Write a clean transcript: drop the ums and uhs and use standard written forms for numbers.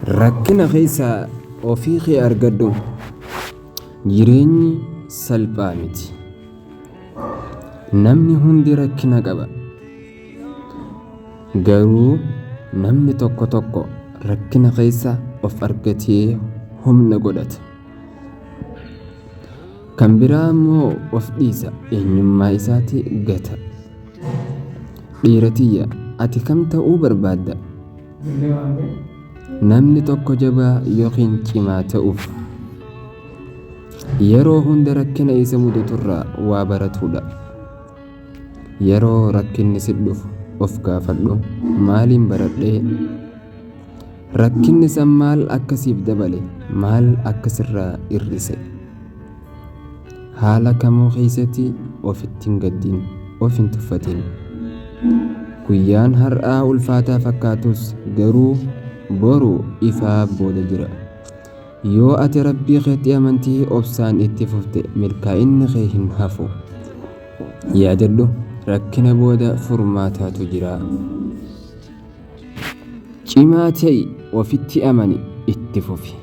rakkina keessa ofii kee argadhu. Jireenyi salphaa miti. Namni hundi rakkina qaba. Garuu namni tokko tokko rakkina keessa of argatee humna godhata. Kan biraa immoo of dhiisa, eenyummaa isaatii gata. Dhiira tiyya, ati kam ta'uu barbaadda? Namni tokko jabaa yookiin cimaa ta'uuf yeroo hunda rakkina isa mudaturraa waa baratudha. Yeroo rakkinni si dhufu of gaafadhu, maaliin baradhee? Rakkinni san maal akkasiif dabale? Maal akkasirraa irrise? Haala kamuu keessatti ofitti hin gaddin, of hin tuffatin. Guyyaan har'aa ulfaataa fakkaatus garuu boru ifaa booda jira. Yoo ati rabbii keetti amantii obsaan itti fufte milkaa'inni kee hin hafu. Yaadadhu, rakkina booda furmaataatu jira. Cimaa ta'i, ofitti amani, itti fufi.